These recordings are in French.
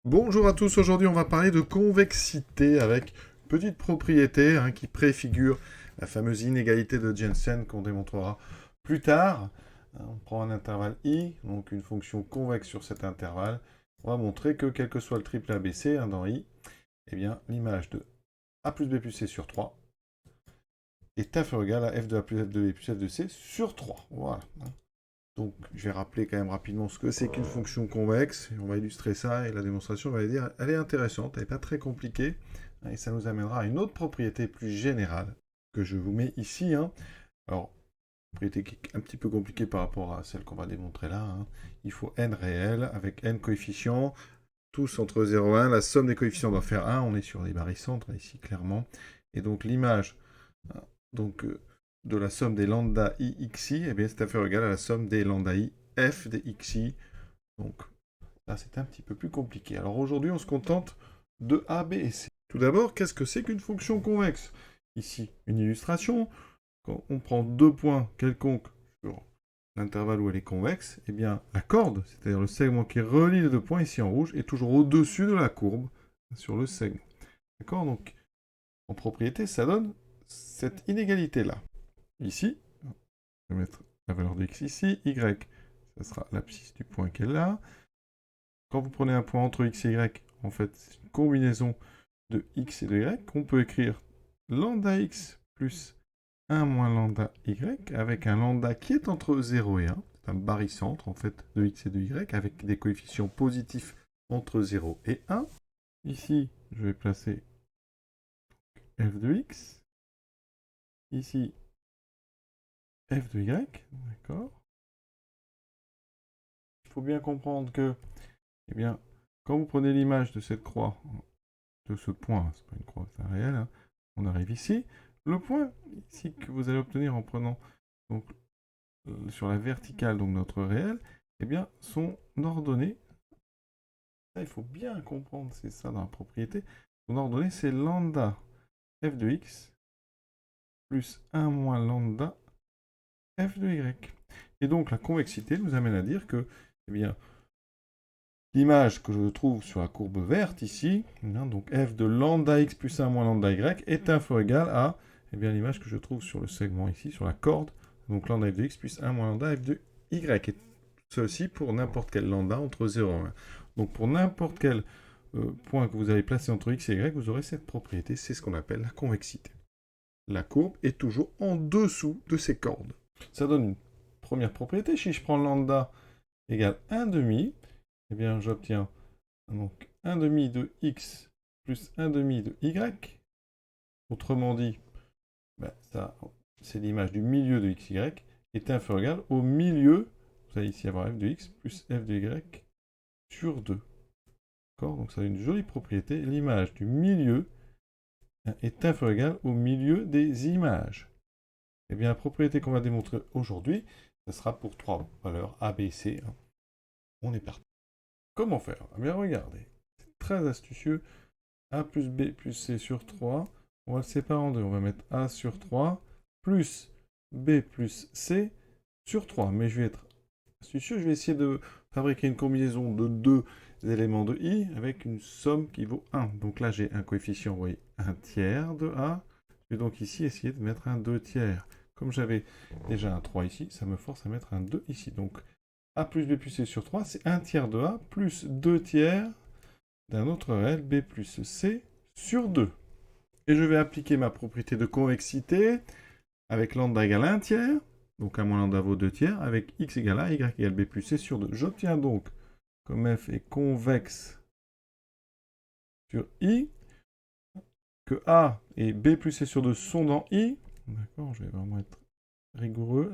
Bonjour à tous, aujourd'hui on va parler de convexité avec une petite propriété qui préfigure la fameuse inégalité de Jensen qu'on démontrera plus tard. On prend un intervalle i, donc une fonction convexe sur cet intervalle. On va montrer que quel que soit le triple ABC dans i, eh bien l'image de a plus b plus c sur 3 est inférieure ou égale à f de a plus f de b plus f de c sur 3. Voilà. Donc, je vais rappeler quand même rapidement ce que c'est qu'une fonction convexe. Et on va illustrer ça et la démonstration va dire elle est intéressante, elle n'est pas très compliquée. Et ça nous amènera à une autre propriété plus générale que je vous mets ici. Alors, propriété qui est un petit peu compliquée par rapport à celle qu'on va démontrer là. Il faut n réels avec n coefficients, tous entre 0 et 1. La somme des coefficients doit faire 1. On est sur les barycentres ici clairement. Et donc l'image, donc de la somme des lambda i xi, eh bien c'est inférieur ou égal à la somme des lambda i f des xi. Donc là, c'est un petit peu plus compliqué. Alors aujourd'hui, on se contente de a, b et c. Tout d'abord, qu'est-ce que c'est qu'une fonction convexe? Ici, une illustration. Quand on prend deux points quelconques sur l'intervalle où elle est convexe, eh bien la corde, c'est-à-dire le segment qui relie les deux points ici en rouge, est toujours au-dessus de la courbe sur le segment. D'accord? Donc en propriété, ça donne cette inégalité-là. Ici, je vais mettre la valeur de x ici, y, ça sera l'abscisse du point qu'elle est là. Quand vous prenez un point entre x et y, en fait, c'est une combinaison de x et de y. On peut écrire lambda x plus 1 moins lambda y, avec un lambda qui est entre 0 et 1. C'est un barycentre, en fait, de x et de y, avec des coefficients positifs entre 0 et 1. Ici, je vais placer f de x. Ici, f de y, d'accord. Il faut bien comprendre que, eh bien, quand vous prenez l'image de cette croix, de ce point, c'est pas une croix, c'est un réel, on arrive ici. Le point ici que vous allez obtenir en prenant donc, sur la verticale donc notre réel, eh bien, son ordonnée, ça il faut bien comprendre, c'est ça dans la propriété, son ordonnée c'est lambda f de x plus 1 moins lambda f de y. Et donc la convexité nous amène à dire que, eh bien, l'image que je trouve sur la courbe verte ici, donc f de lambda x plus 1 moins lambda y, est inférieur ou égal à l'image que je trouve sur le segment ici, sur la corde, donc lambda f de x plus 1 moins lambda f de y. Et ceci pour n'importe quel lambda entre 0 et 1. Donc pour n'importe quel point que vous avez placé entre x et y, vous aurez cette propriété, c'est ce qu'on appelle la convexité. La courbe est toujours en dessous de ces cordes. Ça donne une première propriété. Si je prends lambda égale 1 demi, eh bien j'obtiens donc 1 demi de x plus 1 demi de y. Autrement dit, ça c'est l'image du milieu de xy, est inférieur ou égal au milieu, vous allez ici avoir f de x plus f de y sur 2. D'accord? Donc ça a une jolie propriété, l'image du milieu est inférieur ou égal au milieu des images. Eh bien la propriété qu'on va démontrer aujourd'hui, ce sera pour trois valeurs a, b et c. On est parti. Comment faire? Eh bien regardez, c'est très astucieux. A plus B plus C sur 3. On va le séparer en deux. On va mettre A sur 3 plus B plus C sur 3. Mais je vais être astucieux. Je vais essayer de fabriquer une combinaison de deux éléments de I avec une somme qui vaut 1. Donc là, j'ai un coefficient, vous voyez, 1 tiers de A. Je vais donc ici essayer de mettre un 2 tiers. Comme j'avais déjà un 3 ici, ça me force à mettre un 2 ici. Donc A plus B plus C sur 3, c'est 1 tiers de A plus 2 tiers d'un autre réel b plus c sur 2. Et je vais appliquer ma propriété de convexité avec lambda égale 1 tiers, donc 1 moins lambda vaut 2 tiers, avec x égale a, y égale b plus c sur 2. J'obtiens donc, comme f est convexe sur i, que a et b plus c sur 2 sont dans i. D'accord, je vais vraiment être rigoureux.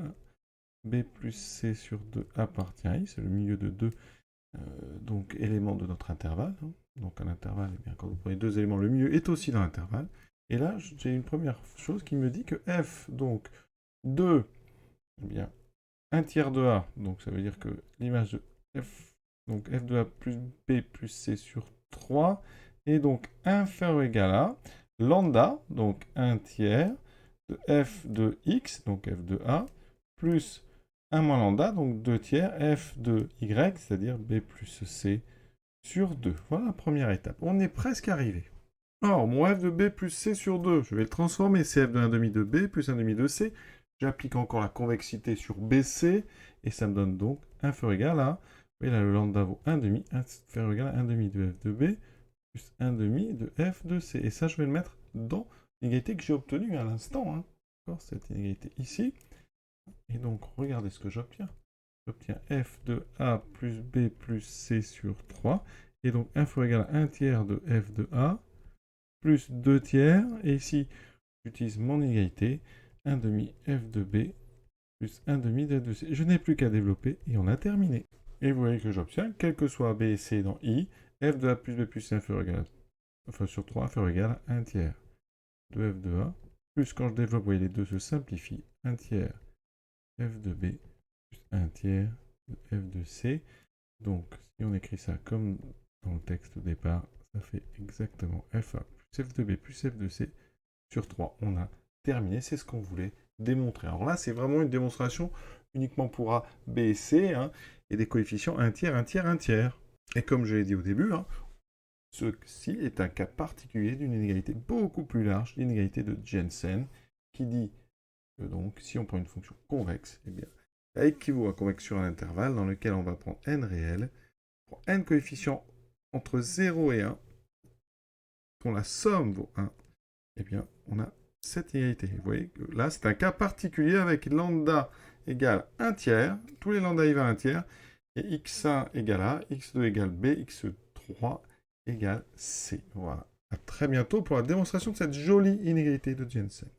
B plus c sur 2 appartient à i, c'est le milieu de deux donc éléments de notre intervalle. Donc un intervalle, eh bien, quand vous prenez deux éléments, le milieu est aussi dans l'intervalle. Et là, j'ai une première chose qui me dit que f, donc, de, eh bien, 1 tiers de a, donc ça veut dire que l'image de f, donc f de a plus b plus c sur 3, est donc inférieur ou égal à lambda, donc 1 tiers, de f de x, donc f de a, plus 1 moins lambda, donc 2 tiers, f de y, c'est-à-dire b plus c sur 2. Voilà la première étape. On est presque arrivé. Alors, mon f de b plus c sur 2, je vais le transformer. C'est f de 1,5 de b plus 1,5 de c. J'applique encore la convexité sur bc, et ça me donne donc inférieur égal à... Et là, le lambda vaut 1,5, inférieur égal à 1,5 de f de b plus 1,5 de f de c. Et ça, je vais le mettre dans l'égalité que j'ai obtenue à l'instant. Hein. D'accord, cette inégalité ici. Et donc, regardez ce que j'obtiens. J'obtiens f de a plus b plus c sur 3. Et donc, inférieur égal à 1 tiers de f de a plus 2 tiers. Et ici, j'utilise mon égalité. 1,5 f de b plus 1,5 de f de c. Je n'ai plus qu'à développer et on a terminé. Et vous voyez que j'obtiens, quel que soit b et c dans i, f de a plus b plus c inférieur égal à, enfin sur 3 inférieur égal à 1 tiers de f de a, plus quand je développe, vous voyez les deux se simplifient, 1 tiers f de b plus 1 tiers de f de c. Donc si on écrit ça comme dans le texte au départ, ça fait exactement fa plus f de b plus f de c sur 3. On a terminé, c'est ce qu'on voulait démontrer. Alors là, c'est vraiment une démonstration uniquement pour a, b et c, hein, et des coefficients 1 tiers, 1 tiers, 1 tiers. Et comme je l'ai dit au début, hein, ceci est un cas particulier d'une inégalité beaucoup plus large, l'inégalité de Jensen, qui dit que donc, si on prend une fonction convexe, eh bien, elle équivaut à convexe sur un intervalle dans lequel on va prendre n réel, pour n coefficients entre 0 et 1, dont la somme vaut 1, eh bien, on a cette inégalité. Vous voyez que là, c'est un cas particulier avec lambda égale 1 tiers, tous les lambda y va 1 tiers, et x1 égale a, x2 égale b, x3 égale c. Voilà. À très bientôt pour la démonstration de cette jolie inégalité de Jensen.